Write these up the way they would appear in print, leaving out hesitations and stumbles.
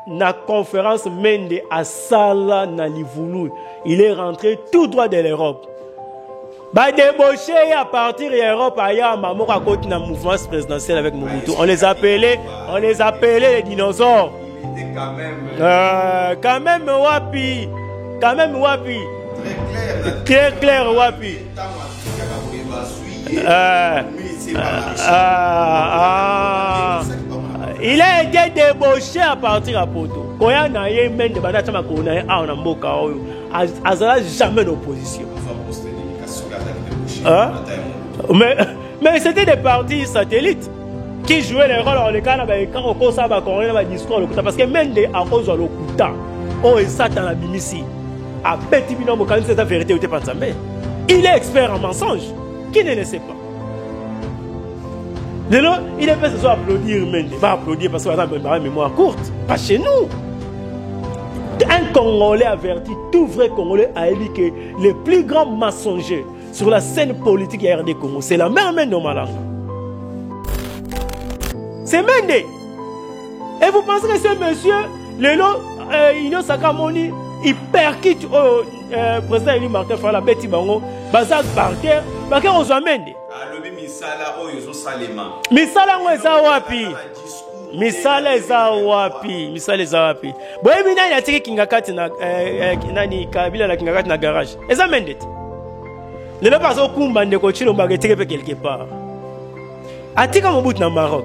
la conférence Mende à Sala Nalivulu. Il est rentré tout droit de l'Europe. Bah débauché à partir de l'Europe, ailleurs, maman à côté d'un mouvement présidentiel avec Mobutu. On les appelait les dinosaures. Il était quand même Wapi. Quand même Wapi. Clair Wapi. Il a été débauché à partir à Poto. Quand il y a un mène de Banatama qu'on a en Mboka, il n'a jamais d'opposition. Mais c'était des partis satellites qui jouaient les rôles dans le cas quand on cause ça, on a discours parce que même à cause de l'Okuta, on est Satan à Bimisi. À petit binom, quand c'est la vérité, il est expert en mensonge. Qui ne le sait pas? Il est fait ce soir applaudir, mais il va applaudir parce qu'il a une mémoire courte. Pas chez nous. Un Congolais averti, tout vrai Congolais a dit que les plus grands mensongers sur la scène politique de RD Congo, c'est la mère Mende Malanga. C'est Mende. Et vous pensez que ce monsieur, Ino Sakamoni, il percute au président Eli Martin Fala, Betty Bango, Bazak Barker, Barker on Mende. Misala ngweza wapi? Misala eza wapi? Misala eza wapi? Boye bina ina tiki kingakati na nani kabila la kingakati na garage. Eza Mendete. Ne le pas au kumba ndeko chilo mbagete quelque part. Atika Mobutu na Maroc.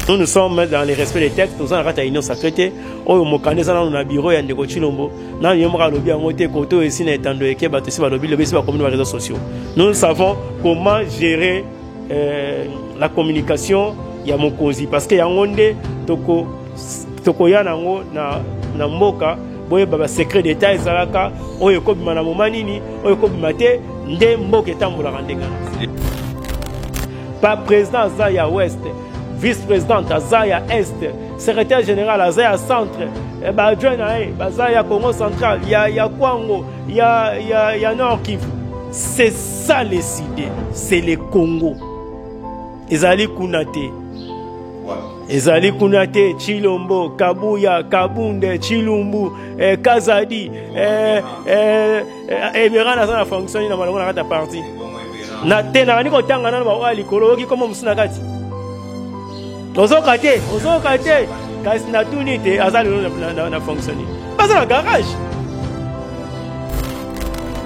Nous sommes dans les respects des textes, nous avons une union sacrée. Nous avons un bureau et ndeko chilombo. Nous avons lobby à monter côté ici dans le Québec, bateau lobby sur les réseaux sociaux. Nous savons comment gérer la communication. Il y a mon causi parce que y a un toko ya nango na mboka boye baba secret d'état ezalaka oyo kobima na momanini oyo kobima te nde mboka etambola kandenga. Pas président Zaya Ouest, vice-président Zaya Est, secrétaire général Zaya Centre, Zaya Congo Central, il y a Kwango, il y a Nord Kivu. C'est ça les idées, c'est les Congo. Ezali Kunate. Ezali Kunate, Chilombo, Kabuya, Kabunde, Chilumbu, Kazadi, Emirana ça a fonctionné dans la partie. Na tena niko tanga na ba likolo ki comme musina kati. Ozokate kasi na tunite azali na fonctionner. Pas dans le garage.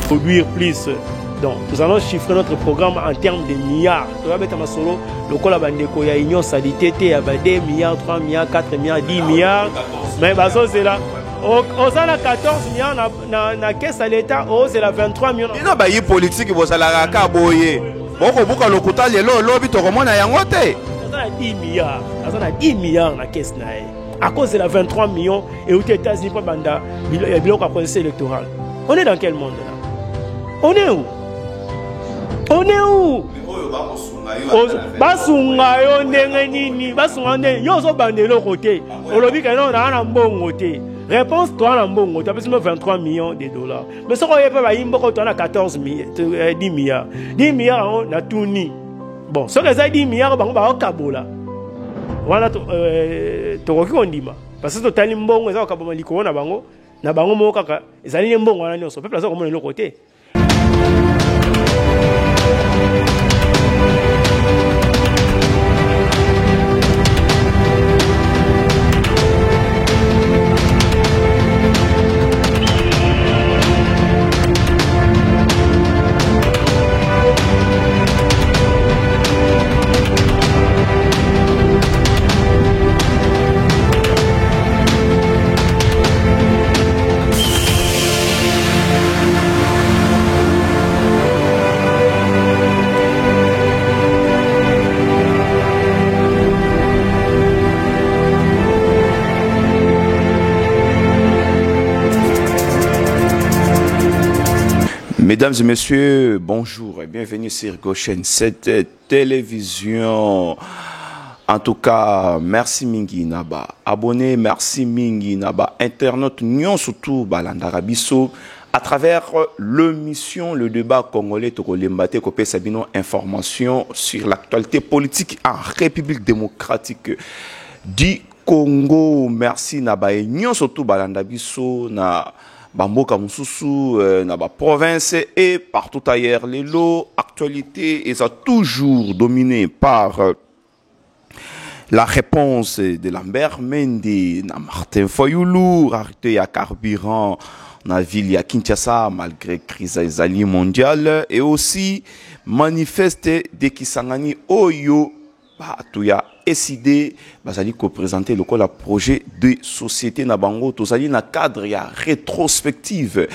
Produire plus. Donc, nous allons chiffrer notre programme en termes de milliards. Tu vas mettre ma solo, le col à bandeko, il y a union salité, il y a 2 milliards, 3 milliards, 4 milliards, 10 milliards. Mais c'est là. On a 14 milliards dans la caisse à l'État, c'est la 23 millions. Il y a une politique qui va la caboyer. Beaucoup de l'Okuta, les lobbies, tu remontes à Yangote. On a 10 milliards. On a 10 milliards dans la caisse. À cause de la 23 millions, et aux États-Unis, il y a un processus électoral. On est dans quel monde là? On est où? On est où? Basungayo ndengenini basungane yozo bandelo côté olobi kana na mbongo te réponse toi na mbongo tu as 23 millions de dollars mais ce qu'on y a pas yimbo ko na 14 10 milliards 10 milliards na tuni bon ce que ça 10 milliards bango ba kabola wana to koki ondima parce que totali mbongo za kaboma likolo na bango mo kaka ezali mbongo wana nyonso peuple ça komona le côté. Mesdames et messieurs, bonjour et bienvenue sur GoChaîne, cette télévision. En tout cas, merci Mingi Naba. Abonnés, merci Mingi Naba. Internautes, nyon surtout Balandarabiso. À travers l'émission, le débat congolais, Tokolembate, Kopé Sabino, information sur l'actualité politique en République démocratique du Congo. Merci Nabaye Nyon surtout balanda biso na bamboka mususu na ba province et partout ailleurs. Les lots actualité et ça toujours dominé par la réponse de Lambert Mende na Martin Fayulu arrêté à carburant na ville ya Kinshasa malgré crise ezali mondiale et aussi manifeste de Kisangani Oyo Batuya décidé bazali ko présenter le projet de société na bango tozali na cadre ya rétrospective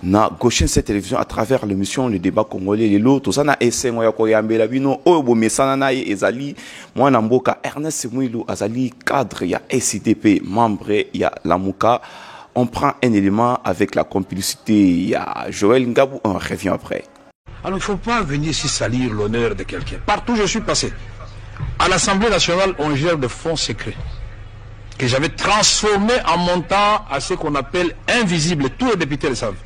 na Goshen cette télévision à travers l'émission le débat congolais lelo tozana esengo ya ko yambela bino oyo bomesana na ye ezali mwana mboka Ernest Mwilu azali cadre ya SIDP membre ya Lamuka. On prend un élément avec la complicité. Il y a Joël Ngabou, on revient après. Alors il ne faut pas venir ici salir l'honneur de quelqu'un. Partout où je suis passé, à l'Assemblée nationale, on gère de fonds secrets que j'avais transformés en montant à ce qu'on appelle invisible. Tous les députés le savent.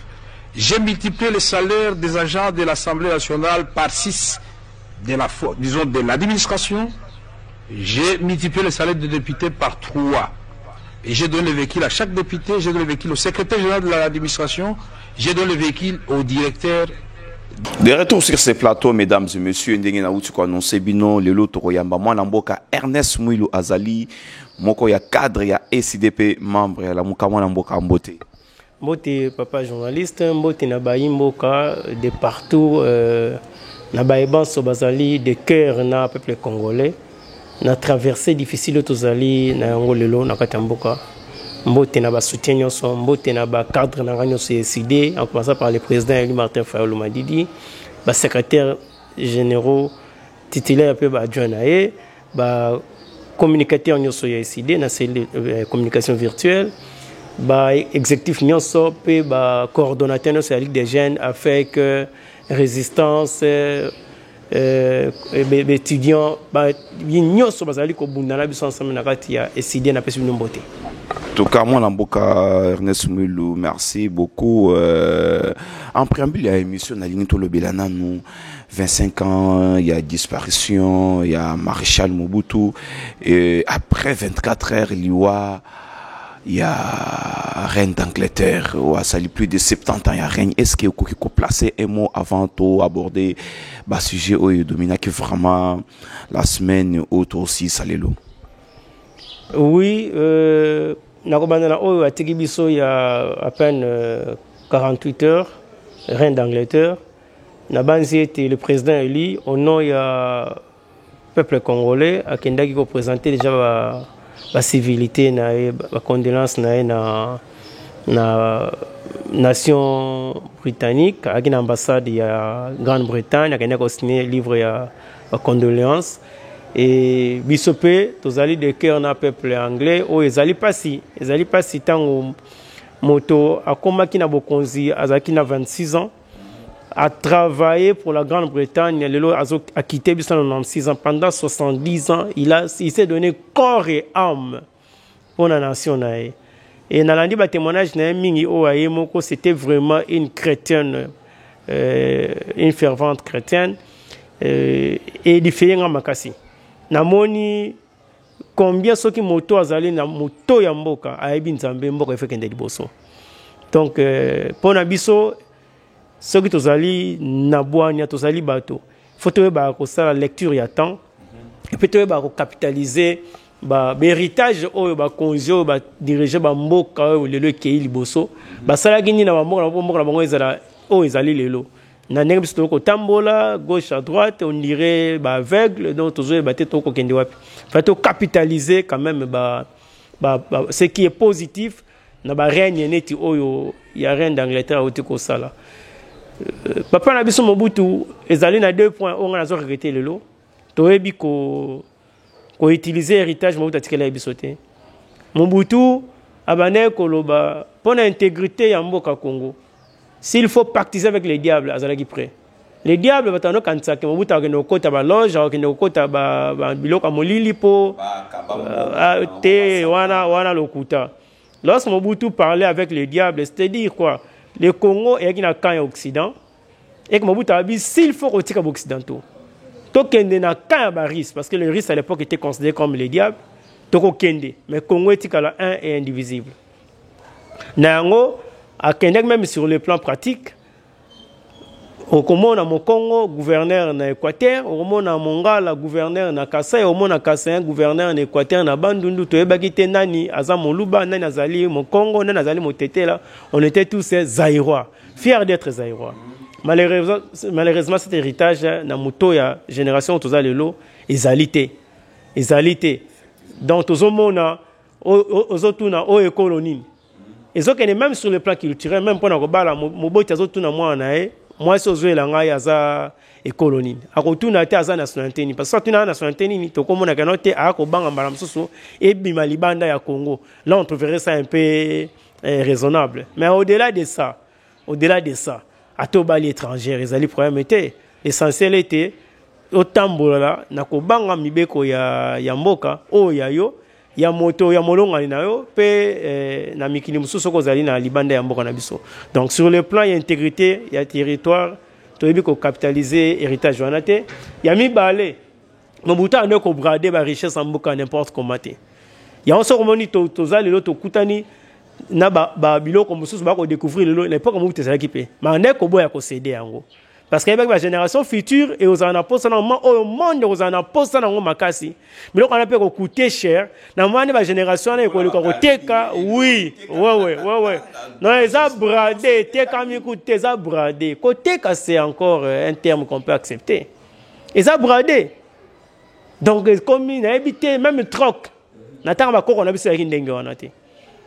J'ai multiplié le salaire des agents de l'Assemblée nationale par 6 de l'administration. J'ai multiplié le salaire des députés par 3. Et j'ai donné le véhicule à chaque député, j'ai donné le véhicule au secrétaire général de l'administration, j'ai donné le véhicule au directeur. De retour sur ces plateaux, mesdames et messieurs, ndenge na uti ko annoncer bino lelo toroyamba mwana mboka Ernest Mwilu azali moko ya cadre ya SIDP membre ya Lamuka mwana mboka mbote. Mbote papa journaliste, mbote na bayi mboka de partout na bayebanso bazali de cœur na peuple congolais. Na traversée difficile tozali na yango lelo na katamboka mbote na ba soutien nyonso mbote na ba cadre na ranyo CSD en commençant par le président Eli Martin Fayulu Madidi ba secrétaire généraux titulaire peu ba adjoint nae ba communicateur nyonso ya CSD na cellule communication virtuelle ba exécutif nyonso pe ba coordonnateur nyonso ya Ligue des jeunes avec résistance étudiants nyonso bazali ko bundana biso ensemble na kati ya SID na pesi mbote. En tout cas, moi, Ernest Mwilu, merci beaucoup. En préambule, il y a l'émission, on a dit le Belana, nous, 25 ans, il y a disparition, il y a Maréchal Mobutu, et après 24 heures, il y a Reine d'Angleterre, ça a plus de 70 ans, il y a Reine. Est-ce qu'il faut placer un mot avant de aborder le sujet où il domine qui vraiment la semaine autre aussi, ça l'est. Oui, Nakobana a Tegibiso il y a à peine 48 heures, Reine d'Angleterre. Nabanzi était le président élu, au nom il y a peuple congolais, à Kendaki qui présentait déjà la civilité, la condolence na nation britannique, à l'ambassade il y a Grande-Bretagne, à Kendaki signé livre il y a condoléances. Et Bissopé, tous allés de cœur na peuple anglais, oh ils allaient pas si tant moto à Komaki na Bokonzi, Azaki na 26 ans, a travaillé pour la Grande-Bretagne, Lelo a quitté Bissau 96 ans, pendant 70 ans, il s'est donné corps et âme pour la nation. Et dans le témoignage na mingi o ayemoko, c'était vraiment une chrétienne, une fervente chrétienne, et différent makasi. Namoni combien ceux qui moto azali na moto ya mboka ayebi nzambe mboka efekende liboso. Donc pour na biso ceux qui tozali na bwanya tozali bato faut to ba ko sala lecture ya temps et puis to ba ko capitaliser ba héritage oyo ba konjo ba diriger ba mboka oyo lelo ke liboso ba sala gini na mboka na bango ezala o ezali lelo. Na ndenge biso toko tambola gauche à droite on dirait ba aveugle donc toujours ba toko kende wapi faut to capitaliser quand même ce qui est positif na ba règne neti oyo ya reine d'Angleterre oti ko sala papa na biso Mobutu ezali na 2 points on a zo regretter lelo to ebi ko utiliser héritage Mobutu atikela biso te Mobutu abane ko loba pour intégrité ya mboka Congo. S'il faut pactiser avec les diables, azalaki prêt. Les diables batano kansake Mobutu akeno kota ba loge, akeno kota ba biloko molili po te wana lokuta. Lorsque Mobutu parlait avec les diables, c'est-à-dire quoi? Le Congo est na camp occident et que Mobutu a dit s'il faut retirer les occidentaux. Tokende na camp ba risque parce que le risque à l'époque était considéré comme les diables. toko kende mais Congo etikala un et indivisible nango akende même sur le plan pratique au komona mo Congo gouverneur na Équateur au komona Mongala gouverneur na Kasai au komona Kasai gouverneur na Équateur na Bandundu toyebaki te nani aza moluba nani azali mo Congo nani azali mo Tetela on était tous zaïrois fiers d'être zaïrois. Malheureusement cet héritage na moto ya génération tozalelo ezalité donc tozomona ozotuna o écolonie ezokene même sur le plan culturel même pour na kobala moboti azotuna mwana moi si ozoela ngai aza écolonie akotuna te aza nationalité ni parce que tuna nationalité ni tokomona kana te akobanga mbala msusu ebima libanda ya Congo là on trouverait ça un peu raisonnable mais au-delà de ça atobali étrangère ezali problème était l'essentiel était otambola na kobanga mibeko ya mboka o yayo ya moto ya molonga na yo pe na mikili mususu ko zali na libanda ya mboka na biso. Donc sur le plan intégrité ya territoire toyebi ko capitaliser héritage wana te ya mibale mobuta ande ko brader ba richesse en mboka n'importe comment te ya on so komoni to zali lo to kutani na ba biloko mususu ba ko découvrir le l'époque mo te zalaki pe ma ande ko boya ko céder yango parce que avec la génération future et aux anaposa na au monde aux anaposa na ngo makasi biloko na pe ko coûter cher na mwana ba génération na ko ko teka oui ouais non les a bradé teka mi coûter za bradé ko teka c'est encore un terme qu'on peut accepter les a bradé donc comme il a habité même troc na tanga ba ko na biso ya ndenge wana te.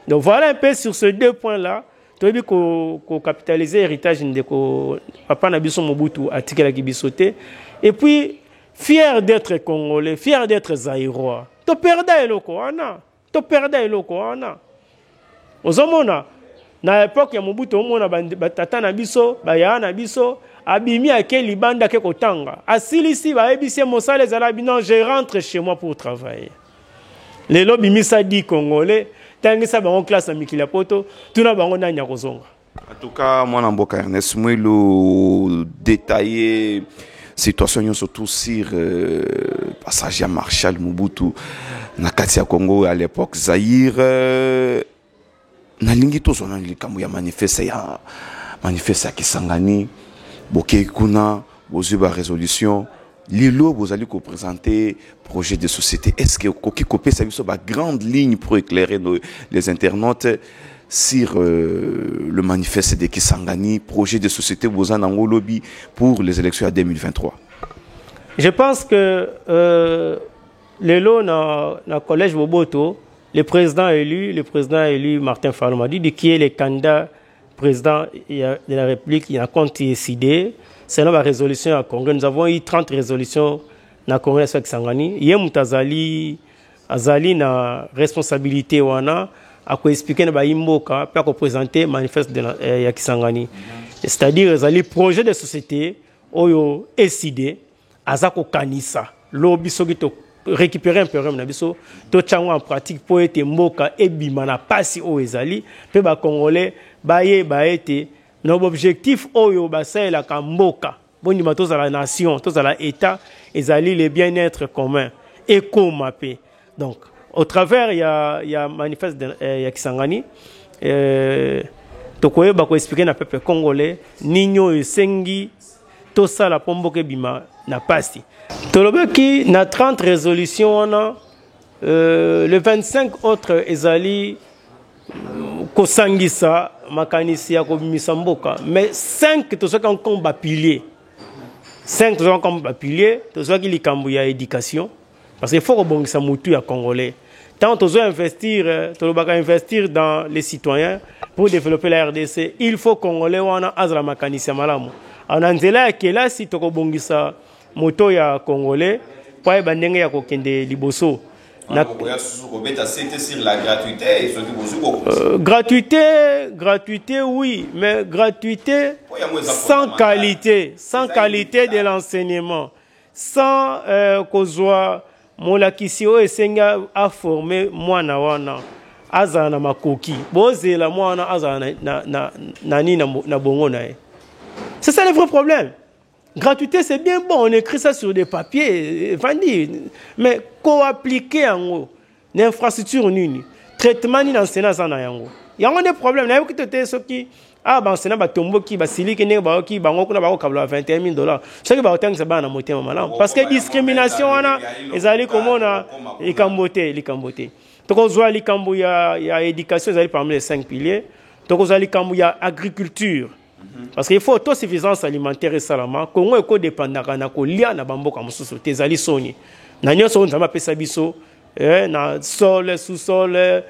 Donc voilà un peu sur ces deux points-là. Tu as vu qu'on capitaliser l'héritage de Papa Nabiso Mobutu à Tikela Gibisote. Et puis, fier d'être Congolais, fier d'être Zaïrois. Tu perdais le Koana. Aux hommes, na l'époque, il y a Mobutu, on a Tata Nabiso, Baya Nabiso, Abimi à quel banda ke kotanga. Asilisi, ba ebisi Mosale Zalabi, non, je rentre chez moi pour travailler. Les lobbies misa dit Congolais. Tangisa bango classe na mikila poto tuna bango na nyakozonga. En tout cas moi na mboka Ernest Mwilo détailler situation surtout sur passage à Marshal Mobutu na kati ya Congo à l'époque Zaïre na lingi to sona likambo ya manifeste ya Kisangani boke kuna bozuba résolution Lilo, vous allez présenter projet de société. Est-ce que Koki Kopé, ça une grande ligne pour éclairer les internautes sur le manifeste de Kisangani, projet de société vous en avez lobby pour les élections à 2023? Je pense que Lelo dans le collège Boboto, le président élu Martin Fayulu qui est le candidat président de la République, il a compté décidé. C'est la résolution à Congrès. Nous avons eu 30 résolutions dans le Congrès de Kisangani. Il y a une responsabilité à expliquer na imboka pour présenter manifeste de Kisangani. C'est-à-dire les projets de société oyo décidé azako kanisa lobi soki to récupérer un peu na biso to chango en pratique pour être mboka ebima na pasi o ezali pe ba congolais baye baete. Notre objectif, c'est la Kamboka. Bon, tous à la nation, tous à l'État, et le bien-être commun, éco-mappé. Donc, au travers, il y a manifeste de Kisangani. Tokoye bako expliquer na peuple congolais, Nino et Sengi, tout ça la pomboke bima na pasi. Tolobeki na 30 résolutions, le 25 autres ezali kosangisa makanisi ya kobimisa mboka mais 5 to soki encore ba pilier 5 to encore ba pilier to soki likambo ya éducation parce qu'il faut rebongisa mutu ya congolais tant to investir investir dans les citoyens pour développer la RDC il faut congolais wana azala makanisi ya malamu ananzela ya kelasi to kobongisa moto ya congolais pa ba ndenge ya kokende liboso. Sur la gratuité. Gratuité, oui, mais gratuité sans qualité de l'enseignement, sans qu'on soit molakisio et senga a formé moi na wana azana makoki, boze la moi na azana na bongo na. C'est ça le vrai problème. Gratuité, c'est bien bon, on écrit ça sur des papiers, mais qu'au appliquer en haut. infrastructure nini traitement ni na Sénat za na yango yango des problèmes na yoki tote soki ba Sénat ba tomboki ba siliki ne ba oki bango kuna ba kabla $21,000 soki ba otangisa bana motema malamu parce que discrimination wana ezali komona likambote tokozwa likambo ya éducation ezali parmi les 5 piliers tokozwa likambo ya agriculture parce qu'il faut autosuffisance alimentaire et salama Congo eko dépendaka na kolia na bamboka mosusu tezali soni na nyonso nzamba pesa biso na sol sous-sol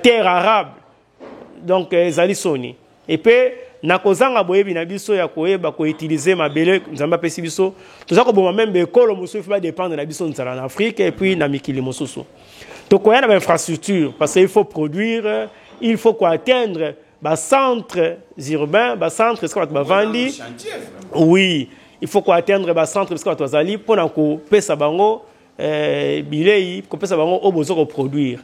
terre arabe donc ezali soni et puis na kozanga boyebi na biso ya koyeba ko utiliser mabele nzamba pesi biso toza ko boma même ekolo mosusu va dépendre na biso nzala na Afrique et puis na mikili mosusu to koya na infrastructure parce qu'il faut produire il faut quoi atteindre centres urbains centres ce qu'on va vendre oui il faut quoi atteindre centres ce qu'on va zali pour na ko pesa bango bilei ko pesa bango obozo ko produire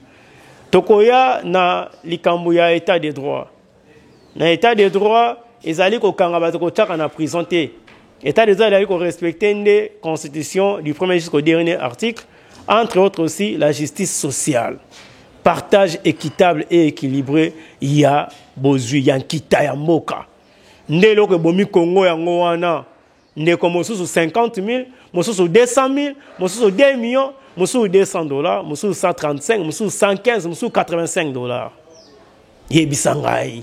to koya na likambo ya état de droit na état de droit ezali ko kanga bato ko taka na prison te état de droit ezali ko respecter la constitution du premier jusqu'au dernier article entre autres aussi la justice sociale partage équitable et équilibré ya bozui ya nkita ya mboka ndelo ko bomi Congo yango wana ndeko mosusu 50,000 mosusu 200,000 mosusu 2 millions mosusu $200 mosusu 135 mosusu 115 mosusu $85 yebisangai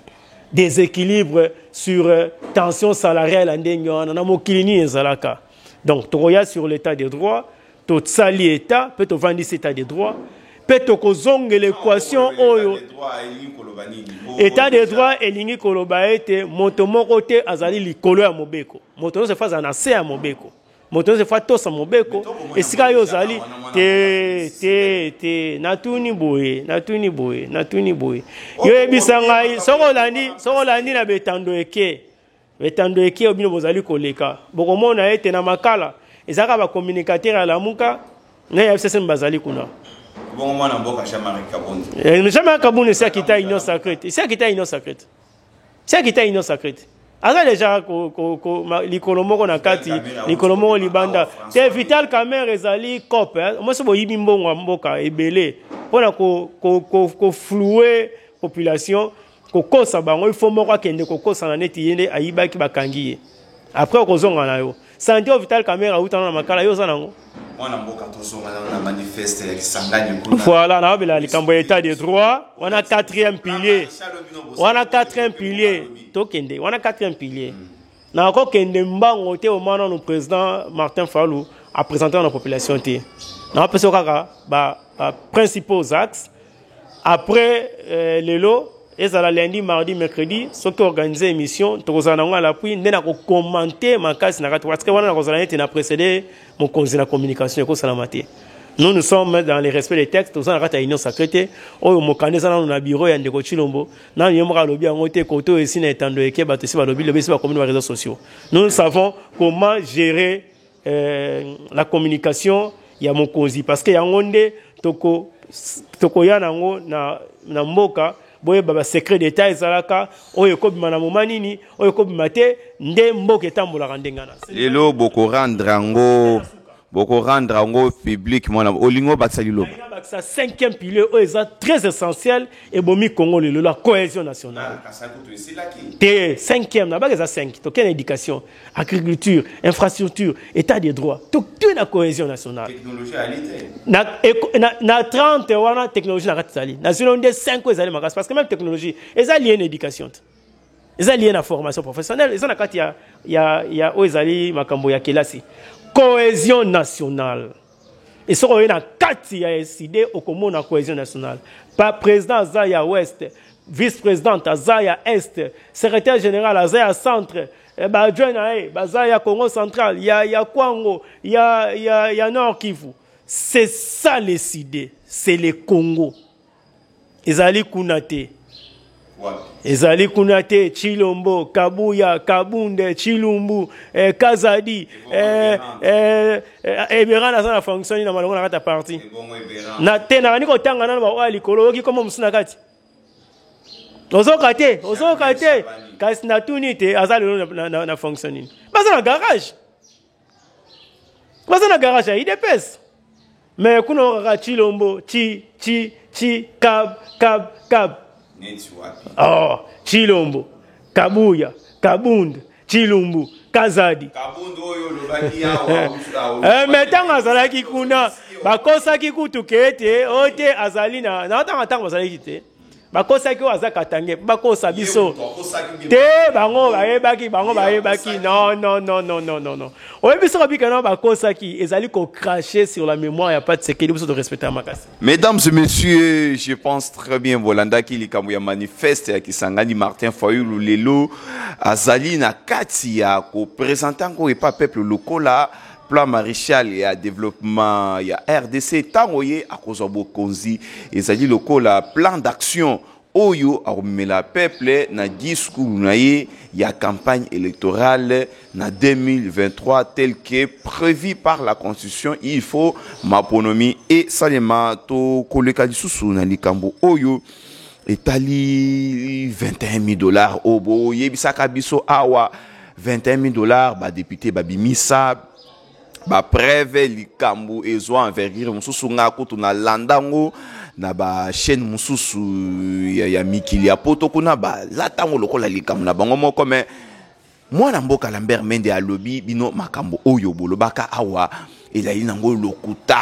déséquilibre sur tension salariale en dengue na mokilini ezalaka donc tokoya sur l'état des droits to sali état peut to vendre cet état des droits peut to kozonga l'équation oyo état des droits elingi koloba ete moto moko te azali likolo ya mobeko moto no se faza na se ya mobeko moto no se fa tosa mobeko esika yo zali te natuni boye yo ebisa ngai soko landi na betando eke obino bozali koleka bokomona ete na makala ezaka ba communicateur à la muka na ya FCC bazali kuna bon mwana mboka Jean-Marie Kabound Jean-Marie Kabound c'est qui t'a union sacrée c'est qui t'a union sacrée aga déjà likolomoko na kati likolomoko libanda te Vital Kamerhe ezali cop moi so boyibi mbongo mboka ebele pona ko flouer population ko kosa bango il faut moko akende ko kosa na neti yende ayibaki bakangiye après kozonga na yo santé Vital Kamerhe utana na makala yo zanango mwana mboka tozonga na manifeste ya kisangani kuna voilà na bela likambo état de droit on a 4e pilier tokende on a 4e pilier na ko kende mbango te au mana no président Martin Fayulu a présenté à la population te na peso kaka ba principaux axes après lelo ezala lundi mardi mercredi ce qui organiser émission tokozana ngo à l'appui ndena ko commenter makasi na kati parce que wana kozana ete na précédé mon conseil la communication ko salamate nous sommes dans les respect des textes tozana kati union sacrée oyo mokaneza na bureau ya ndeko Chilombo na yemra lobi yango te koto esi na etando eke bato si ba lobi lobi si ba commune réseaux sociaux nous savons comment gérer la communication ya mokonzi parce que yango nde toko ya nango na mboka boye baba secret d'état ezalaka oyo ko bima na momanini oyo ko bima te nde mboka etambola ndengana lelo boko rendre ango public mona olingo batsali lobo ça 5e pilier est très essentiel et bomi Congo lelo la cohésion nationale te 5e na baka za 5 to quelle éducation agriculture infrastructure état de droit tout la cohésion nationale technologie alité na 30 wana technologie na katsali na zone de 5 ezali makas parce que même technologie ezali en éducation ezali en formation professionnelle ezana kati ya ezali makambo ya kelasi cohésion nationale. Et ce qu'on a dans 4 décidé au commun la cohésion nationale. Par président Azaya Ouest, vice-président Azaya Est, secrétaire général Azaya Centre, Azaya Congo Central, il y a Kwango, il y a Nord Kivu. C'est ça les idées, c'est les Congo. Ezali Kunate. Ezali Kunate, Chilombo, Kabuya, Kabunde, Chilumbu, Kazadi, Eberan a fonctionné dans la partie. Na tena niko tanga na ba likolo ki comme musuna kati. Ozo kate, kasi na tunite azali na fonctionner. Basa na garage. Basa na garage à IDPS. Mais kuno kaka Chilombo, chi, cab. Oh, Chilombo, Kabuya, Kabund, Chilumbu, Kazadi. Mais tant azalaki kuna, bakosa ki kutu kete, ote azalina, na tant bazalaki te. Bakosa ki azaka tange, bakosa biso. Te bango baebaki, non. Oye biso kabika na bakosa ki ezali ko cracher sur la mémoire, y a pas de séquelles, biso de respecter makasi. Mesdames et messieurs, je pense très bien Bolanda ki likambo ya manifeste ya Kisangani Martin Fayulu lelo azali na kati ya ko présenter ko et pas peuple lokola plan Maréchal et développement ya RDC tangoye akozo bokonzi ezali lokola plan d'action oyo akomela peuple na discours naye ya campagne électorale na 2023 tel que prévu par la constitution. Il faut maponomi et salema to koleka lisusu na likambo oyo etali $21,000 obo yebisaka biso awa $21,000 ba député babimisa ba preuve likambo ezo envergure mususu ngako tuna landango na ba chaîne mususu ya mikili ya poto kuna ba latango lokola likambo na bango moko mais mwana mboka Lambert Mende a lobby bino makambo oyo bolobaka awa ezali nango lokuta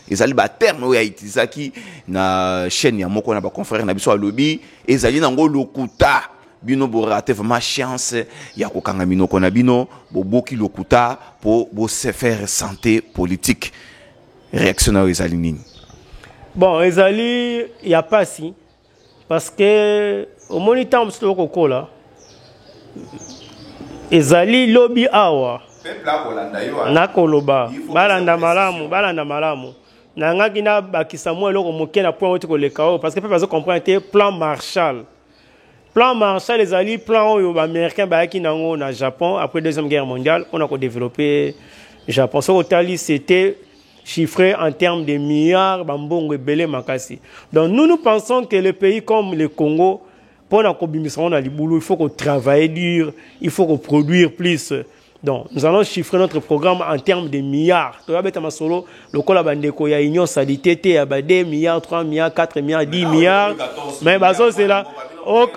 ezali ba terme oyo itisaki na chaîne ya moko na ba confrère na biso a lobby ezali nango lokuta bino bo raté vraiment chance ya kokanga bino kona bino bo boki lokuta pour bo se faire santé politique réactionnaire ezali nini. Bon, ezali y a pas si parce que au moniteur msto kokola ezali lobby awa peuple a kolanda yo na koloba balanda malamu na ngaki na bakisa mo eloko moke na point oto koleka o parce que peuple azo comprendre plan Marshall. Plan Marshall ezali plan oyo ba américain ba yaki nango na Japon après deuxième guerre mondiale on a ko développer Japon. So tali c'était chiffré en termes de milliards bambongo ebele makasi. Donc nous pensons que les pays comme le Congo pour na kobimisa na libulu il faut qu'on travaille dur, il faut qu'on produire plus. Donc nous allons chiffrer notre programme en termes de milliards. To yabeta masolo lokola bandeko ya union salité te ya ba 2 milliards, 3 milliards, 4 milliards, 10 milliards. Mais bazo c'est là aux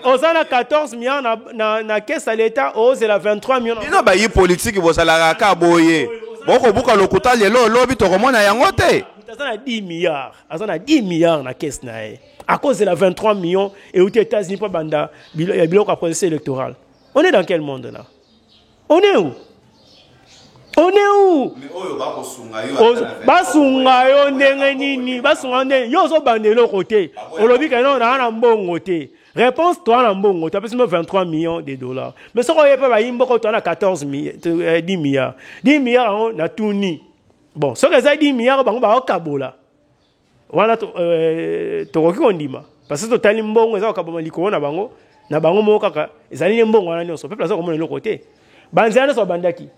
14 milliards na caisse à l'état, c'est la 23 millions. Ino ba yi politique bo sala ka boye. Boko buka lokuta lelo lobi to komona yango te. Azana 10 milliards, azana 10 milliards na caisse na e. À cause de la 23 millions et aux États-Unis pas banda biloko à processus électoral. On est dans quel monde là? On est où? On est où? Basunga yo ndenge nini? Basunga ndenge yo zo bandelo côté. Olobi kana na mbongo te. Réponse toi na mbongo, tu as besoin de 23 millions de dollars. Mais ce qu'on y a pas yimbo ko na 10 milliards. 10 milliards na tuni. Bon, ce que ça 10 milliards bango ba okabola. Wana to koki ondima. Parce que totali mbongo za okaboma likolo na bango mo kaka ezali mbongo wana nyonso. Peuple ça komona le côté. Banzana so bandaki.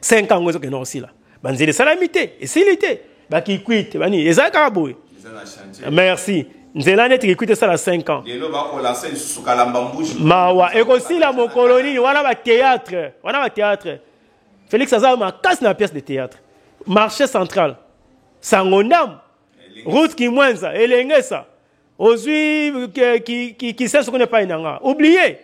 5 ans ngozo ke no aussi là. Banzele salamité et silité. Ba ki quit bani ezaka boy. Merci. Nzela net écoute ça à 5 ans. Mawa et la mon colonie wana ba théâtre. Félix Azama casse na pièce de théâtre. Marché central. Sangondam. Route qui mwenza elengesa. Ozui qui sait ce qu'on n'est pas inanga. Oubliez.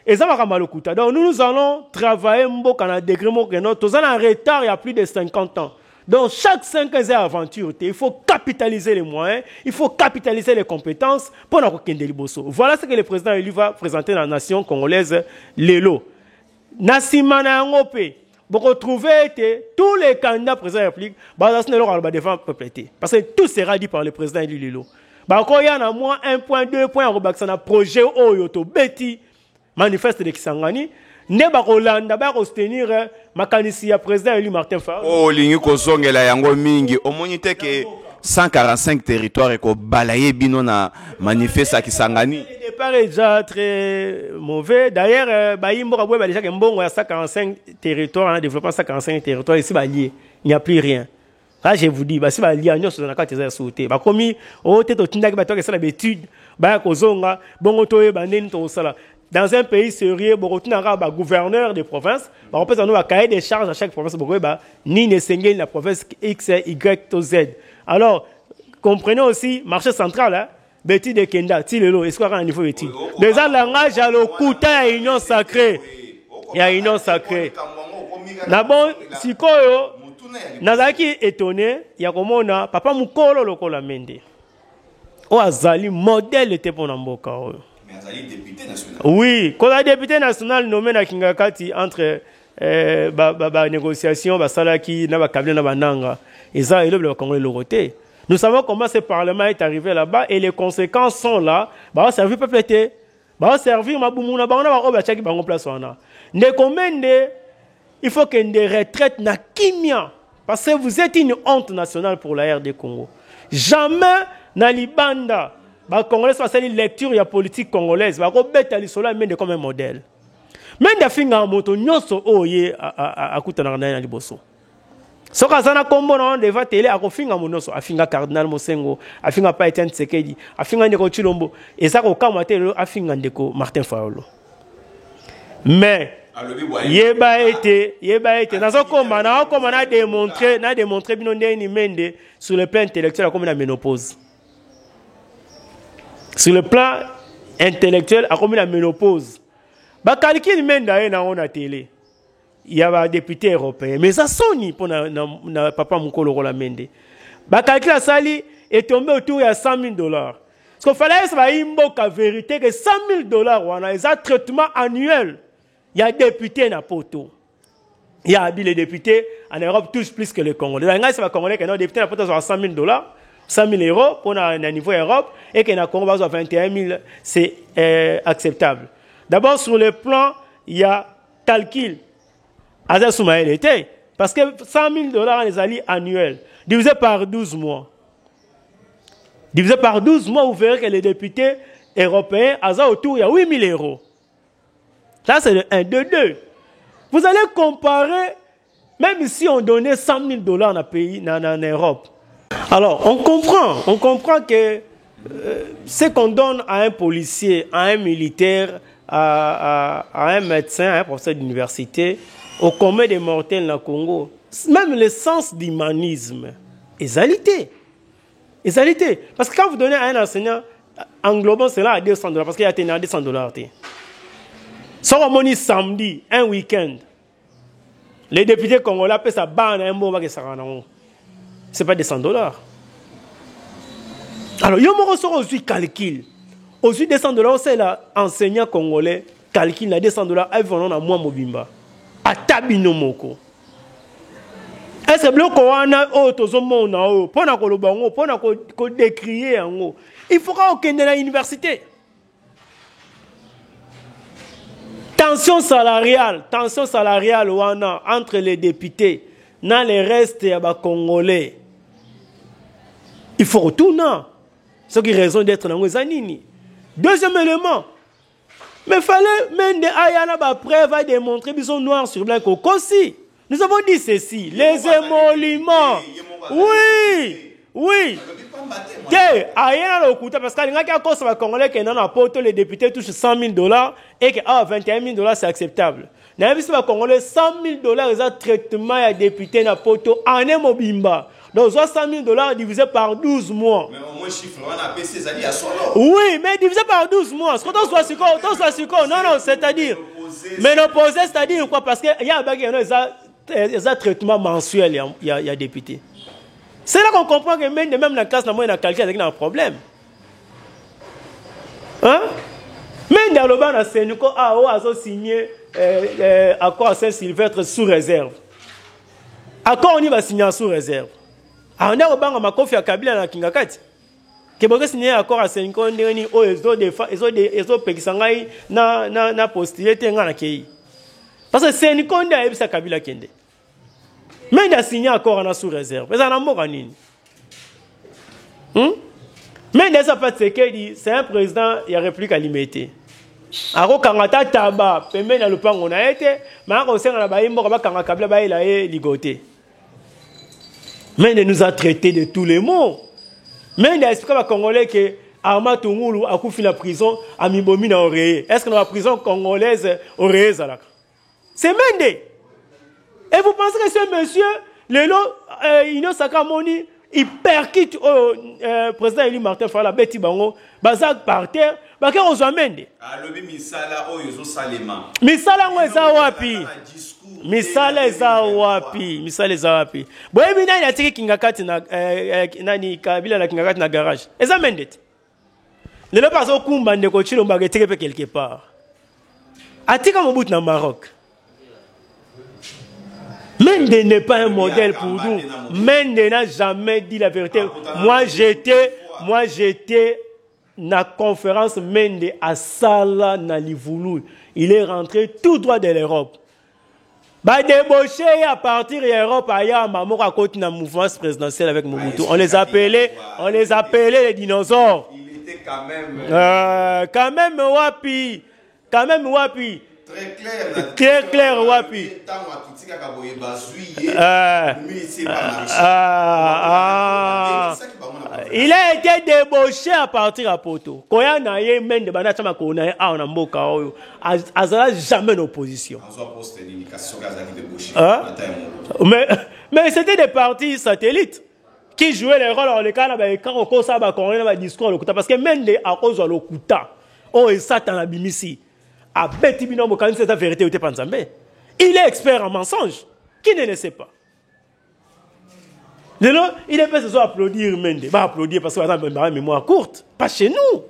Et ça va malokuta. Donc nous allons travailler mboka na degré mo que notre tous en retard il y a plus de 50 ans. Donc, chaque 5 ans d'aventure, il faut capitaliser les moyens, il faut capitaliser les compétences pour nous kende liboso. Voilà ce que le président lui va présenter dans la nation congolaise, Lelo. Nasimana Ngope, vous retrouvez tous les candidats présidents de la République, parce que tout sera dit par le président élu Lelo. Quand il y a moins 1 point, 2 points, on a projet Oyoto, Betty, manifeste de Kisangani. Ne ba Rolanda ba soutenir makanisi ya président élu Martin Fayulu. Oh lingi ko zongela yango mingi omonite ke 145 territoires ko balayer bino na manifeste Kisangani. Le départ est déjà très mauvais. D'ailleurs bayimbo ka boye déjà que mbongo ya 145 territoires en développement 145 territoires ici balié. Il n'y a plus rien. Là je vous dis ba si balié nyo so na kati za sauter. Ba komi o teto tindaki ba to ke sala betude ba ko zonga bongo to e bandeni to sala. Dans un pays sérieux, il y a un gouverneur de province. On peut avoir un cahier des charges à chaque province. Ni ne la province X, Y, Z. Alors, comprenez aussi, marché central, hein, Betty de Kenda, Tilelo, est-ce qu'on a un niveau Betty? Déjà, langage à l'okuta, il y a union sacrée. Il y a union sacrée. D'abord, si quoi, nazaki étonné, il y a comme on a, papa Mukolo lokola mende. O azali modèle était pour Namboka. Mais azali député national. Oui, quand la député national nommé na Kingakati entre négociation, salaki, na kabila na bananga, et ça, le Congolais l'autorité. Nous savons comment ce parlement est arrivé là-bas et les conséquences sont là. Bah, servir peuple était, bah, servir ma boumouna, bah, on a ba chaki bango place wana. Ne commande, il faut qu'il y ait des retraites na kimia, parce que vous êtes une honte nationale pour la RD Congo. Jamais na libanda, bah, Congolais soit une lecture ya politique congolaise, bah, robeta lisola mende comme un modèle. Même des finga moto nyoso oye a kutana na liboso. So kazana kombo na deva télé a kofinga monoso afinga cardinal Mosengo afinga pa Etienne Tshisekedi afinga ndeko Chilombo et ça ko kamatelo afinga ndeko Martin Fayolo. Mais yeba été nazo komba na démontrer bino ndeni mende sur le plan intellectuel comme la ménopause. Sur le plan intellectuel comme la ménopause. Ba calcul menda na on a télé. Il y a un député européen. Mais ça sonne pour papa Mukolo la mende. Ba calcul à Sali est tombé autour de $100,000. Parce qu'il fallait que la vérité que $100,000, on a un traitement annuel. Il y a des députés dans Poto. Il y a les députés en Europe touchent plus que les Congolais. Il y a des Congolais qui ont des députés dans Poto à $100,000, €100,000 pour un niveau Europe et qui ont Congo à 21,000. C'est acceptable. D'abord, sur le plan, il y a calcul. Aza Soumaël était. Parce que $100,000 les alliés annuels, divisé par 12 mois. Divisé par 12 mois, vous verrez que les députés européens, Aza autour, il y a €8,000. Là, c'est le 1, 2, 2. Vous allez comparer, même si on donnait $100,000 dans un pays, en Europe. Alors, on comprend que ce qu'on donne à un policier, à un militaire, à un médecin, à un professeur d'université, au commun des mortels dans le Congo, même le sens d'humanisme, égalité. Parce que quand vous donnez à un enseignant, englobant cela à $200, parce qu'il y a à $200. Si on monnaie samedi, un week-end, les députés congolais appellent ça ban un mot, ce n'est pas $200. Alors, il y a aussi calcul. Aussi $200, c'est l'enseignant congolais calcule $200, ils vont à moi mobimba. À tabino moko. Est-ce que bloco wana o tozomo na o pona ko lobango pona ko décrier ango. Il faudra aucun de la université. Tension salariale wana entre les députés dans les restes ya ba congolais. Il faut retourner. Ce qui raison d'être dans zanini. Deuxième élément. Mais il fallait même des ayana preuve à démontrer qu'ils sont noirs sur blanc au Kossi. Nous avons dit ceci, les émoluments. Oui. Que ayana l'okuta parce qu'il y a cause de Congolais qui n'en a pas les députés touchent $100,000 et que $21,000 c'est acceptable. Dans le Congolais $100,000 ils ont traitement à député na poto en mobimba. Donc, $100,000 divisé par 12 mois. Mais au moins, chiffre, on a baissé les alliés à solo. Oui, mais divisé par 12 mois. Quand on soit sur non, c'est-à-dire. Mais l'opposé, c'est-à-dire quoi? Parce qu'il y a un traitement mensuel, il y a député. C'est là qu'on comprend que même la classe, il y a quelqu'un qui a un problème. Hein? Même dans le bas, on a signé accord à Saint-Sylvestre sous réserve. Accord, on y va signer sous réserve. On a obanga makofi ya Kabila na Kingakati. Keboke signé accord à 5 ans ndeni o ezo pekisangai na postuler tenga na kei. Parce que c'est une conde a ebisa Kabila kende. Mais il a signé accord na sous réserve. Mais ça n'a pas nini. Mais il a pas Tshisekedi, c'est un président il y a réplique à limiter. Ako kangata taba pembe na lupango na été, mais ako senga na baimbo ba kanga Kabila ba ila e ligoté. Mais il nous a traités de tous les mots. Mais il a expliqué aux Congolais que Arma Tungulu a coupé la prison à Mibomi na Oreille. Est-ce que dans la prison congolaise Oreille Zalaka? C'est Mende. Et vous pensez que ce monsieur, Lelo, Ino Sakamoni, il percute le président élu Martin Fayulu, Betty Bango, Bazak par terre, Baké on amène. Misala ngweza wapi? Misala eza wapi? Misala eza wapi? Boye bina ya tiki kingakati na nani kabila na kingakati na garage. Eza mendete. Lelo paso kumba ndeko chilomba geteke pe quelque part. Atika Mobutu na Maroc. Mende n'est pas un modèle pour nous. Mende n'a jamais dit la vérité. Moi j'étais na conférence Mende à Sala na Livoulou. Il est rentré tout droit de l'Europe. Bah débauché à partir de l'Europe ailleurs maman à côté na mouvance présidentielle avec Mobutu. On les appelait les dinosaures. Il était quand même wapi. Quand même wapi. Très clair, wapi. Il a été débauché à partir à Poto. Quand il y a un men de Banachama Kona, on a mboka oyo. Azala jamais d'opposition. Mais c'était des partis satellites qui jouaient les rôles dans le cas quand on commence à discours parce que Mende a cause de l'Okuta. Oh et Satan a bimisi. A Betty Binombo quand c'est la vérité au Panzambe. Il est expert en mensonge. Qui ne le sait pas? Il est fait ce soir applaudir Mende. Va applaudir parce que par exemple, ma mémoire courte. Pas chez nous.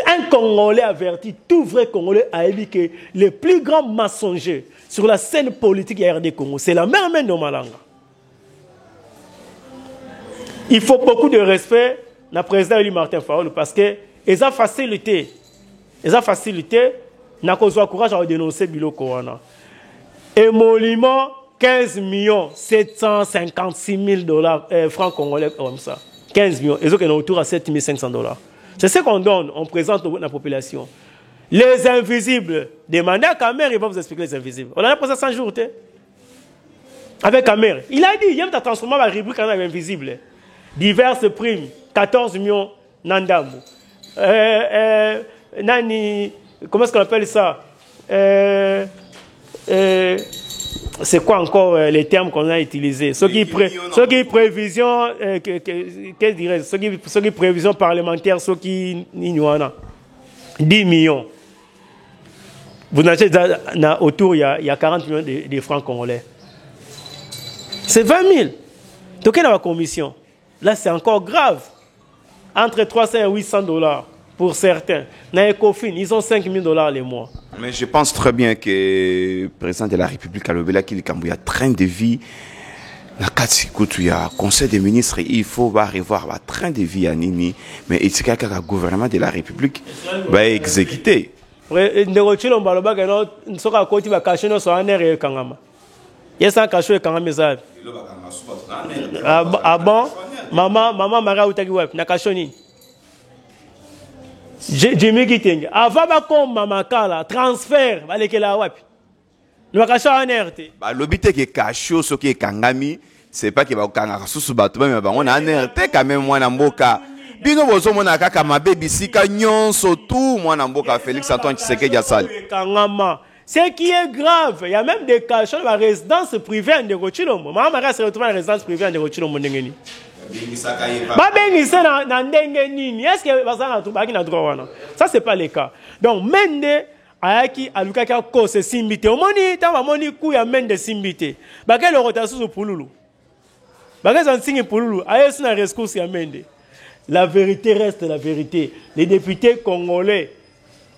Un Congolais averti, tout vrai Congolais a dit que le plus grand mensonger sur la scène politique de RD Congo, c'est la mère Mende Malanga. Il faut beaucoup de respect à la président élu Martin Fayulu parce que ils ont facilité. Ils ont facilité, n'a pas courage à dénoncer Biloko Wana. Émolument, 15 756 000 francs congolais comme ça. 15 millions. Ils ont autour à 7 500 $. C'est ce qu'on donne, on présente à la population. Les invisibles, demandez à Kamer, il va vous expliquer les invisibles. On a posé 100 jours, avec Kamer. Il a dit, il y a transformé la rubrique en invisible. Diverses primes, 14 millions Nandamu. Nani, comment est-ce qu'on appelle ça? C'est quoi encore les termes qu'on a utilisés? Ce qui est prévision, qu'est-ce dirais-je? Ce qui est prévision parlementaire, ce qui est 10 millions. Vous n'avez autour, il y a 40 millions de francs congolais. C'est 20 000. Donc, il y a la commission. Là, c'est encore grave. Entre 300 et 800 $. Pour certains. Dans Ecofin, ils ont 5 000 $ les mois. Mais je pense très bien que le président de la République, Alobela, qui est train de vie, il y a conseil des ministres, il faut revoir le train de vie à Nini, mais il y a le gouvernement de la République va exécuter. Il y a bon? Maman Mara Utagiwep, Nakashoni. Jimmy Kitenge. Avant de Mamakala, transfert, avec la WAP. Nous avons un RT. L'obité qui est caché, ce qui est Kangami, c'est pas qu'il va y sous ce bateau, mais on a un RT quand même, moi, Namboka. Bino bozo mona kaka mabebi sika nyonso tout moi Namboka Félix Antoine Tshisekedi Diassal. Ce qui est grave, il y a même des cas sur la résidence privée en Ndegochilombo. Maman Mara se retrouve en résidence privée en Ndegochilombo Ndengeni. Est-ce que ça c'est pas le cas? Donc Mende ayaki alukaka ko se simbité omoni ta moni ku ya Mende simbité bakele rotation sur pululu bakele zansingi pululu ayesi na rescousse ya Mende. La vérité reste la vérité. Les députés congolais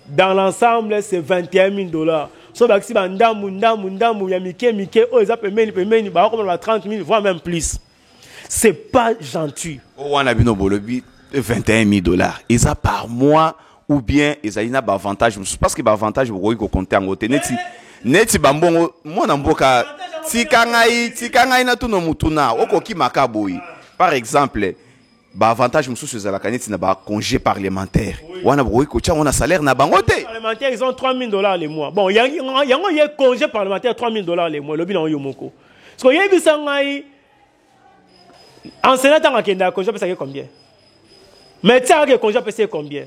dans l'ensemble c'est 21 000 $. So baksi ndamu ya mike o eza pemeni ba ko 30 000 voire même plus. C'est pas gentil. On a vu nos bolobi 21 000 $. Ils ont par mois ou bien ils ont un avantage. Parce que l'avantage vous voyez qu'on compte en côté. Neti bambongo moi namboka tikangai na tuno mutuna okoki makaboyi. Par exemple, avantage mususu c'est la canette na ba congé parlementaire. Wana voyez ko tia on a salaire na bangote. Parlementaire ils ont 3 000 $ les mois. Bon, il y a congé parlementaire 3 000 $ les mois. Le bilan yomoko. Parce que y a bisangai enseignant en Kenya, congé peut payer combien? Médecin en congé peut payer combien?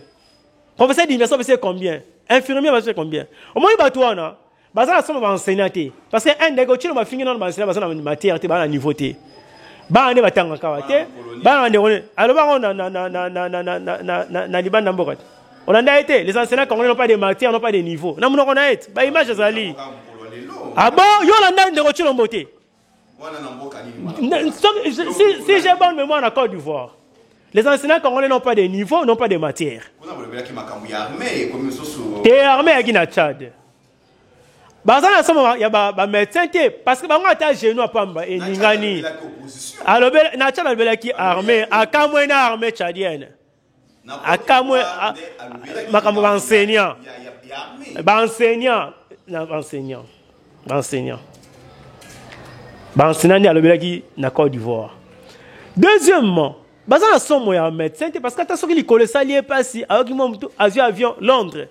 Professeur d'université peut payer combien? Infirmier va payer combien? Au moins il va tout en a. Parce que la somme va enseigner parce que un négocier va finir dans l'enseignement dans matière, dans la niveau. Bande batanga kawate. Bande on. Alors on na Liban Nambokat. On a été. Les enseignants congolais n'ont pas de matière, n'ont pas de niveau. Non, on a été. Bah image Zali. Ah bon, Yolanda de Rochilon Beauté. Si j'ai bonne mémoire en Côte d'Ivoire, les enseignants congolais n'ont pas de niveau, n'ont pas de matière. T'es armé à Guinée Tchad. Il y a médecin parce que on a genou à Pamba et Ningani. Alors na Tchad qui armé à Kamwe na armée tchadienne. À Kamwe makambo enseignant. Enseignant à l'obéla na Côte d'Ivoire. Deuxièmement, bazana somo ya médecin parce que attention qu'il connaît ça lié pas si avec mon avion Londres,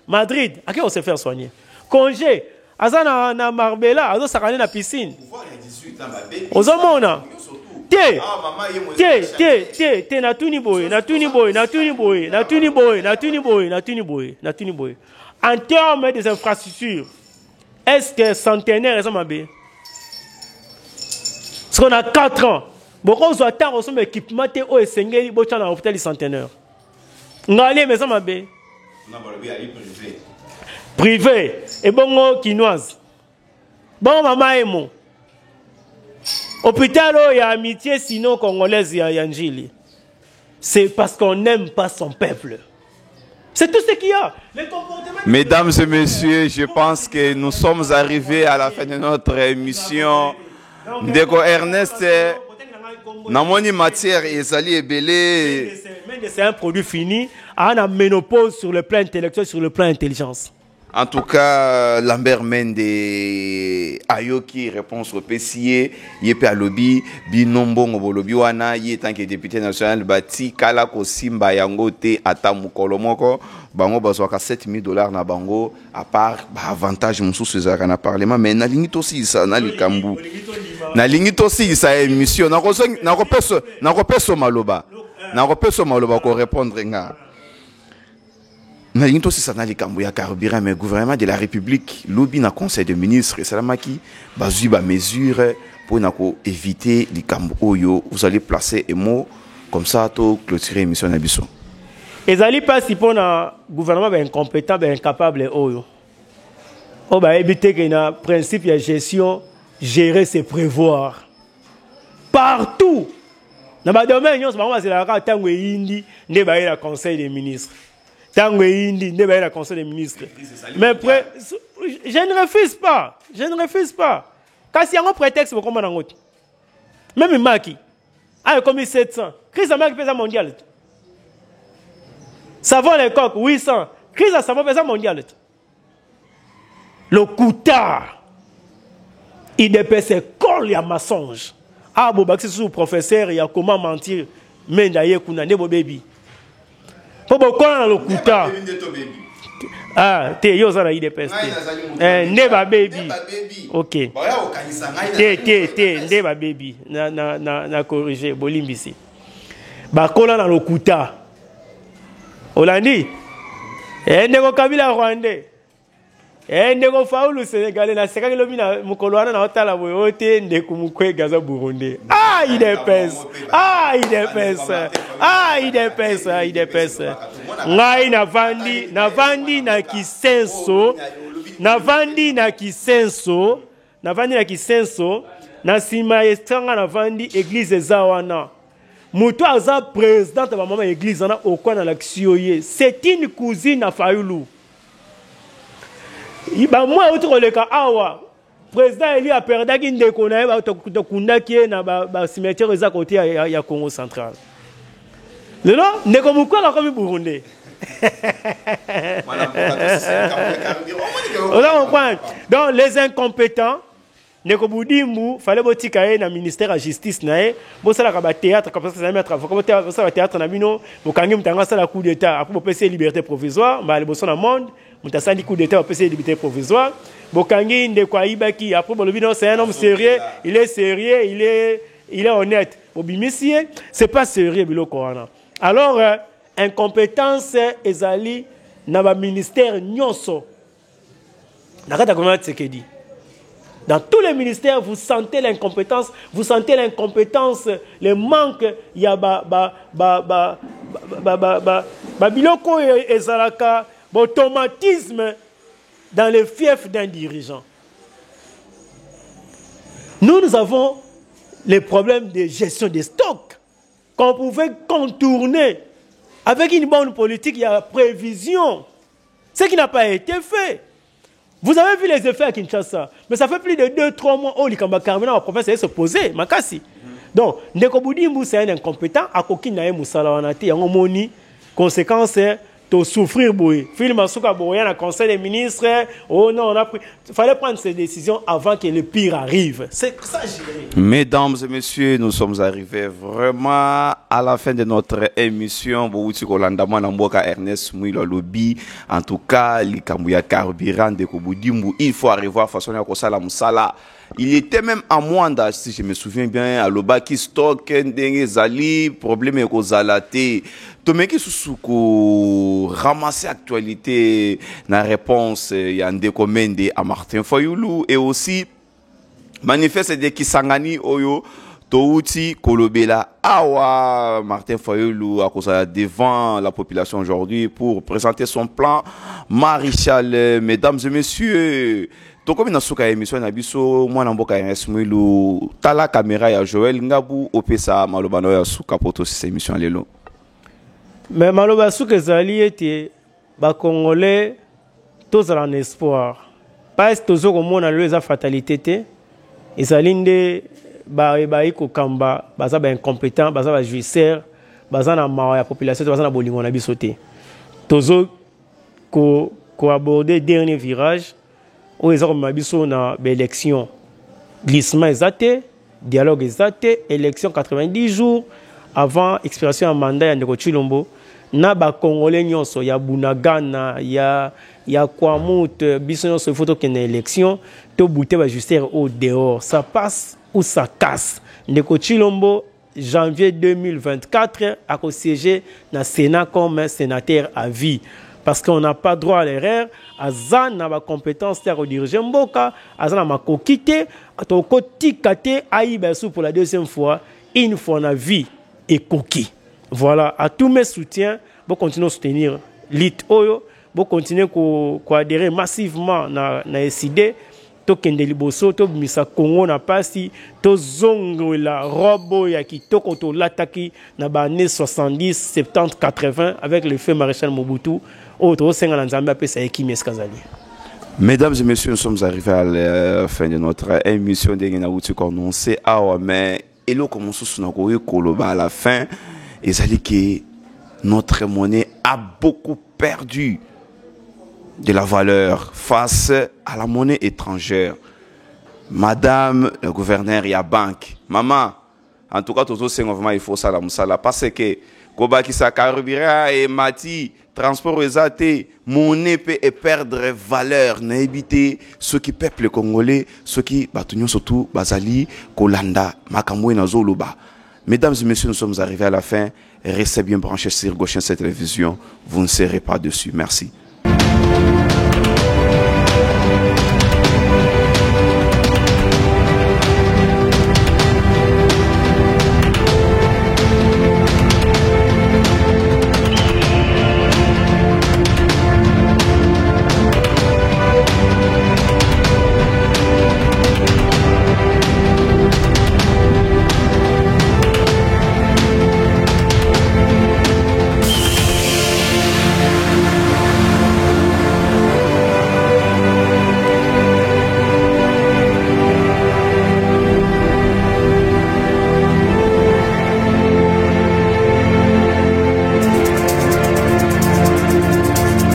Madrid, à qui on se faire soigner. Congé, azana na Marbella, azo sakane na piscine. Ozomona. Te na tuni boy. En termes des infrastructures, est-ce que centenaire est mabé? Parce qu'on a 4 ans. Beaucoup on soit tard, on sommes équipement au Essengeli, bocha dans l'hôpital centenaire. On a allé maison mabé. Privé. Et bon quinoise. Bon maman et mon. Hôpital il y a amitié sinon congolaise il y a Yanjili. C'est parce qu'on n'aime pas son peuple. C'est tout ce qu'il y a. Mesdames et messieurs, je pense que nous sommes arrivés à la fin de notre émission. Ndeko Ernest, Namoni matière ezali ebele. C'est un produit fini. On a ménopause sur le plan intellectuel, sur le plan intelligence. En tout cas, Lambert Mende Ayoki réponse au PCA, Yepe Alobi, Binombo Ngobolobi wana, Ye tant que député national bati Kala Kosimba Yangote Atamu Kolomoko, Bango bazwaka $7,000 na bango, à part avantage mususu ezaka na parlement, mais na lingito aussi ça na likambu. Na lingito aussi ça émission, na kopeso maloba. Na kopeso maloba ko répondre nga. Na lingito si ça na likambu ya carburant mais gouvernement de la République lobby na conseil de ministres et salamaki bazui ba mesure pour éviter likambu oyo vous allez placer un mot comme ça to clôturer émission na biso. Ezali pas si pour na gouvernement ben incompétent ben incapable oyo. O ba éviter que na principe de gestion gérer c'est prévoir. Partout. Na ba domaine nyonso ba c'est la ka tango indi ne ba la conseil des ministres. Tango indi ne ba la conseil des ministres. Mais je ne refuse pas. Je ne refuse pas. Quand il y a un prétexte pour comment on même Maki a commis 700. Crise à Maki pèse mondial. Savon les coques 800. Crise à savon pèse mondial. Le coutard. Il dépêche colle et mensonge. Ah bon c'est sous professeur il y a comment mentir mais d'ailleurs kuna ne baby. Pour beaucoup le coutard. Ah, te yo zara IDPS. Neba baby. OK. Te neba baby. Na corriger bolimbisi. Ba kola na lokuta. Olandi. Ndeko Kabila Rwandais. Ndeko faulu Sénégalais na sekaki lobi na mukoloana na otala boyote ndeko mukwe gaza Burundi. Ah, IDPS. Ah, IDPS. Ah, IDPS, IDPS. Ngai navandi na kisenso. Navandi na kisenso. Na sima estranga navandi église zawana. Muto aza président de maman église na okwana na kisioye. C'est une cousine à Fayoulou. Iba moi autre le ka awa. Président Eli a perdu ndeko na ba to kundaki na ba cimetière za côté ya Congo central. Lelo ndeko mukwa comme Burundi. Donc les incompétents ndeko Budimbu fallait botika na ministère de la justice nae bo sala ka ba théâtre comme ça ça mettre comme théâtre na bino bokangi mutanga sala coup d'état après bo PC liberté provisoire ba le bosso na monde mutasali coup d'état bo PC liberté provisoire bokangi ndeko Ibaki après bo le bino c'est un homme sérieux, il est sérieux, il est honnête. Bobimisi c'est pas sérieux biloko wana. Alors incompétence ezali na ba ministère nyonso. Nakata comment Tshisekedi. Dans tous les ministères, vous sentez l'incompétence, le manque, il y a biloko ezalaka, automatisme dans le fief d'un dirigeant. Nous avons les problèmes de gestion des stocks qu'on pouvait contourner avec une bonne politique, il y a prévision. Ce qui n'a pas été fait. Vous avez vu les effets à Kinshasa, mais ça fait plus de 2-3 mois où l'Ikamba Carmena, la province, se posé, Makassi. Donc, Ndeko Boudimbu, c'est un incompétent, à Kokina Moussala Wanati, il y a une conséquence, de souffrir, boui. Film Masuka Boyan, le conseil des ministres, oh non, il fallait prendre ces décisions avant que le pire arrive. C'est ça, j'ai. Mesdames et messieurs, nous sommes arrivés vraiment à la fin de notre émission. Ernest Mouilo Lobby. En tout cas, l'Ikambouya Carburant de Koboudimbu, il faut arriver à façonner à Kosala Moussala. Il était même à Mwanda, si je me souviens bien, à Lobaki Stock, Ndenge Zali, problème avec Ozalate. Tomeki Susuko ramasser actualité, la réponse, il y a un décommandé à Martin Fayoulou et aussi manifeste de Kisangani Oyo. Touti Kolobela Awa Martin Fayoulou a devant la population aujourd'hui pour présenter son plan Maréchal. Mesdames et messieurs, to comme na suka émission na biso mwana mboka ya Esmuilu tala caméra ya Joël Ngabu opesa malobano ya suka poto cette émission lelo. Mais maloba suka zali ete ba congolais tous en espoir. Pas tozo komona lelo za fatalité te. Ezalinde ba iko kamba baza ba incompétent baza ba jouisseur baza na ma ya population baza na bolingo na biso te. Tozo ko aborder dernier virage où ils ont mabiso na élection glissement exacté dialogue exacté élection 90 jours avant expiration en mandat ya Ndeko Chilombo na ba congolais nyonso ya Bunagana ya Kwamut biso nyonso photo que na élection to bouter ba justice au dehors ça passe ou ça casse. Ndeko Chilombo janvier 2024 a siégé na Sénat comme sénateur à vie. Parce qu'on n'a pas droit à l'erreur, Azan n'a pas compétence de diriger Mboka, Azan n'a pas coquité, Toko Tikate, Aïbessou pour la deuxième fois, une fois na vie et coquille. Voilà, à tous mes soutiens, vous continuez à soutenir l'IT Oyo, vous continuez à adhérer massivement à SID, to kende liboso, to misa Congo na pasi, to zongo la robo ya ki to koto lataki na ba années 70, 70, 80 avec le feu maréchal Mobutu. Mesdames et messieurs, nous sommes arrivés à la fin de notre émission de Genauti Cornoncé. Ah, mais et là, comme on se à la fin, et ça dit que notre monnaie a beaucoup perdu de la valeur face à la monnaie étrangère. Madame le gouverneur, il y a banque. Maman, en tout cas, tout ça, il faut ça parce que Kobaki Sakarubira et Mati, transport exaté, monnaie peut perdre valeur, n'habiter ceux qui peuplent les Congolais, ceux qui battent surtout Bazali, Kolanda, Makamwe, Nazoluba. Mesdames et messieurs, nous sommes arrivés à la fin. Restez bien branchés sur Gauche cette télévision. Vous ne serez pas dessus. Merci.